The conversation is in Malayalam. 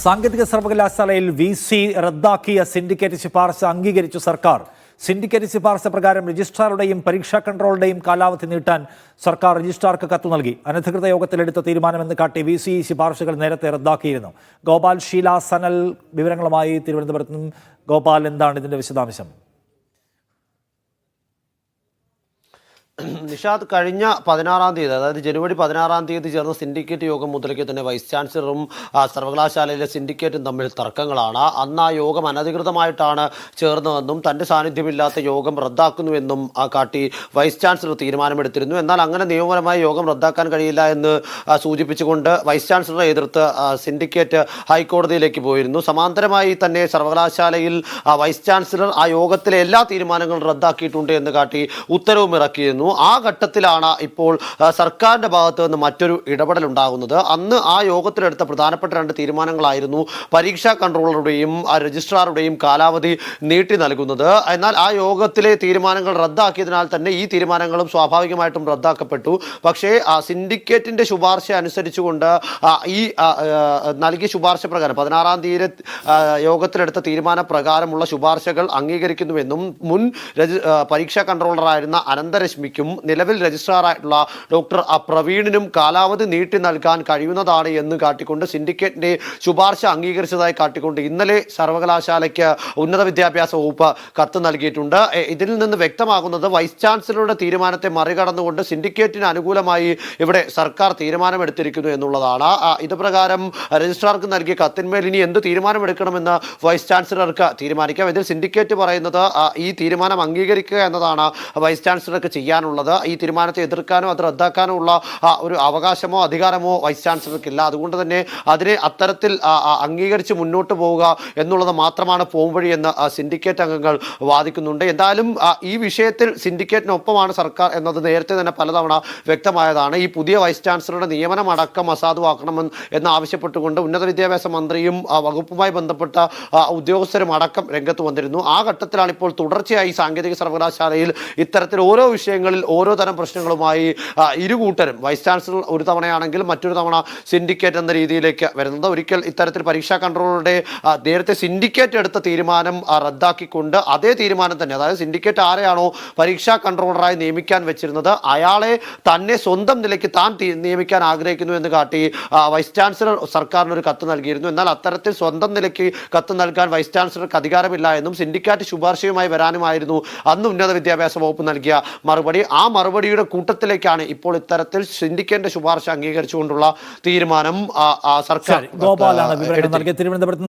സാങ്കേതിക സർവകലാശാലയിൽ VC റദ്ദാക്കിയ സിൻഡിക്കേറ്റ് ശുപാർശ അംഗീകരിച്ചു സർക്കാർ. സിൻഡിക്കേറ്റ് ശുപാർശ പ്രകാരം രജിസ്ട്രാറുടെയും പരീക്ഷാ കൺട്രോളുടെയും കാലാവധി നീട്ടാൻ സർക്കാർ രജിസ്ട്രാർക്ക് കത്ത് നൽകി. അനധികൃത യോഗത്തിലെടുത്ത തീരുമാനമെന്ന് കാട്ടി VC ശുപാർശകൾ നേരത്തെ റദ്ദാക്കിയിരുന്നു. ഗോപാൽ, ഷീല, സനൽ വിവരങ്ങളുമായി തിരുവനന്തപുരത്ത് നിന്നും. ഗോപാൽ, എന്താണ് ഇതിന്റെ വിശദാംശം? നിഷാദ്, കഴിഞ്ഞ 16-ാം തീയതി, അതായത് ജനുവരി 16-ാം തീയതി ചേർന്ന സിൻഡിക്കേറ്റ് യോഗം മുതലേക്ക് തന്നെ വൈസ് ചാൻസലറും സർവകലാശാലയിലെ സിൻഡിക്കേറ്റും തമ്മിൽ തർക്കങ്ങളാണ്. അന്ന് ആ യോഗം അനധികൃതമായിട്ടാണ് ചേർന്നതെന്നും തൻ്റെ സാന്നിധ്യമില്ലാത്ത യോഗം റദ്ദാക്കുന്നുവെന്നും കാട്ടി വൈസ് ചാൻസലർ തീരുമാനമെടുത്തിരുന്നു. എന്നാൽ അങ്ങനെ നിയമപരമായി യോഗം റദ്ദാക്കാൻ കഴിയില്ല എന്ന് സൂചിപ്പിച്ചുകൊണ്ട് വൈസ് ചാൻസലറെ എതിർത്ത് സിൻഡിക്കേറ്റ് ഹൈക്കോടതിയിലേക്ക് പോയിരുന്നു. സമാന്തരമായി തന്നെ സർവകലാശാലയിൽ വൈസ് ചാൻസലർ ആ യോഗത്തിലെ എല്ലാ തീരുമാനങ്ങളും റദ്ദാക്കിയിട്ടുണ്ട് എന്ന് കാട്ടി ഉത്തരവും ഇറക്കിയിരുന്നു. ആ ഘട്ടത്തിലാണ് ഇപ്പോൾ സർക്കാരിന്റെ ഭാഗത്ത് നിന്ന് മറ്റൊരു ഇടപെടൽ ഉണ്ടാകുന്നത്. അന്ന് ആ യോഗത്തിലെടുത്ത പ്രധാനപ്പെട്ട 2 തീരുമാനങ്ങളായിരുന്നു പരീക്ഷാ കൺട്രോളറുടെയും രജിസ്ട്രാറുടെയും കാലാവധി നീട്ടി നൽകുന്നത്. എന്നാൽ ആ യോഗത്തിലെ തീരുമാനങ്ങൾ റദ്ദാക്കിയതിനാൽ തന്നെ ഈ തീരുമാനങ്ങളും സ്വാഭാവികമായിട്ടും റദ്ദാക്കപ്പെട്ടു. പക്ഷേ സിൻഡിക്കേറ്റിന്റെ ശുപാർശ അനുസരിച്ചുകൊണ്ട് ഈ നൽകിയ ശുപാർശ പ്രകാരം 16-ാം തീയതി യോഗത്തിലെടുത്ത തീരുമാന പ്രകാരമുള്ള ശുപാർശകൾ അംഗീകരിക്കുന്നുവെന്നും മുൻ പരീക്ഷാ കൺട്രോളറായിരുന്ന അനന്തരശ്മിക്കും നിലവിൽ രജിസ്ട്രാറായിട്ടുള്ള ഡോക്ടർ പ്രവീണിനും കാലാവധി നീട്ടി നൽകാൻ കഴിയുന്നതാണ് എന്ന് കാട്ടിക്കൊണ്ട് സിൻഡിക്കേറ്റിന്റെ ശുപാർശ അംഗീകരിച്ചതായി കാട്ടിക്കൊണ്ട് ഇന്നലെ സർവകലാശാലയ്ക്ക് ഉന്നത വിദ്യാഭ്യാസ വകുപ്പ് കത്ത് നൽകിയിട്ടുണ്ട്. ഇതിൽ നിന്ന് വ്യക്തമാകുന്നത് വൈസ് ചാൻസലറുടെ തീരുമാനത്തെ മറികടന്നുകൊണ്ട് സിൻഡിക്കേറ്റിന് അനുകൂലമായി ഇവിടെ സർക്കാർ തീരുമാനമെടുത്തിരിക്കുന്നു എന്നുള്ളതാണ്. ഇത് പ്രകാരം രജിസ്ട്രാർക്ക് നൽകിയ കത്തിന്മേൽ ഇനി എന്ത് തീരുമാനമെടുക്കണമെന്ന് വൈസ് ചാൻസലർക്ക് തീരുമാനിക്കാം. ഇതിൽ സിൻഡിക്കേറ്റ് പറയുന്നത് ഈ തീരുമാനം അംഗീകരിക്കുക എന്നതാണ് വൈസ് ചാൻസലർക്ക് ചെയ്യാനുള്ളത്. ഈ തീരുമാനത്തെ എതിർക്കാനോ അത് റദ്ദാക്കാനോ ഉള്ള ഒരു അവകാശമോ അധികാരമോ വൈസ് ചാൻസലർക്കില്ല. അതുകൊണ്ട് തന്നെ അതിനെ അത്തരത്തിൽ അംഗീകരിച്ച് മുന്നോട്ട് പോവുക എന്നുള്ളത് മാത്രമാണ് പോംവഴി എന്ന് സിൻഡിക്കേറ്റ് അംഗങ്ങൾ വാദിക്കുന്നുണ്ട്. എന്തായാലും ഈ വിഷയത്തിൽ സിൻഡിക്കേറ്റിനൊപ്പമാണ് സർക്കാർ എന്നത് നേരത്തെ തന്നെ പലതവണ വ്യക്തമായതാണ്. ഈ പുതിയ വൈസ് ചാൻസലറുടെ നിയമനം അടക്കം അസാധുവാക്കണമെന്ന് എന്നാവശ്യപ്പെട്ടുകൊണ്ട് ഉന്നത വിദ്യാഭ്യാസ മന്ത്രിയും വകുപ്പുമായി ബന്ധപ്പെട്ട ഉദ്യോഗസ്ഥരും അടക്കം രംഗത്ത് വന്നിരുന്നു. ആ ഘട്ടത്തിലാണ് ഇപ്പോൾ തുടർച്ചയായി സാങ്കേതിക സർവകലാശാലയിൽ ഇത്തരത്തിൽ ഓരോ വിഷയങ്ങളിൽ ഓരോ തരം പ്രശ്നങ്ങളുമായി ഇരുകൂട്ടരും, വൈസ് ചാൻസലർ ഒരു തവണയാണെങ്കിൽ മറ്റൊരു തവണ സിൻഡിക്കേറ്റ് എന്ന രീതിയിലേക്ക് വരുന്നത്. ഒരിക്കൽ ഇത്തരത്തിൽ പരീക്ഷാ കൺട്രോളറുടെ നേരത്തെ സിൻഡിക്കേറ്റ് എടുത്ത തീരുമാനം റദ്ദാക്കിക്കൊണ്ട് അതേ തീരുമാനം തന്നെ, അതായത് സിൻഡിക്കേറ്റ് ആരെയാണോ പരീക്ഷാ കൺട്രോളറായി നിയമിക്കാൻ വെച്ചിരുന്നത് അയാളെ തന്നെ സ്വന്തം നിലയ്ക്ക് താൻ നിയമിക്കാൻ ആഗ്രഹിക്കുന്നു എന്ന് കാട്ടി വൈസ് ചാൻസലർ സർക്കാരിനൊരു കത്ത് നൽകിയിരുന്നു. എന്നാൽ അത്തരത്തിൽ സ്വന്തം നിലയ്ക്ക് കത്ത് നൽകാൻ വൈസ് ചാൻസലർക്ക് അധികാരമില്ല എന്നും സിൻഡിക്കേറ്റ് ശുപാർശയുമായി വരാനുമായിരുന്നു അന്ന് ഉന്നത വിദ്യാഭ്യാസ വകുപ്പ് നൽകിയ മറുപടി. ആ മറുപടിയുടെ കൂട്ടത്തിലേക്കാണ് ഇപ്പോൾ ഇത്തരത്തിൽ സിൻഡിക്കേറ്റിന്റെ ശുപാർശ അംഗീകരിച്ചുകൊണ്ടുള്ള തീരുമാനം സർക്കാർ. ഗോപാലാണ് വിവരങ്ങൾ നൽകിയ തിരുവനന്തപുരത്ത്.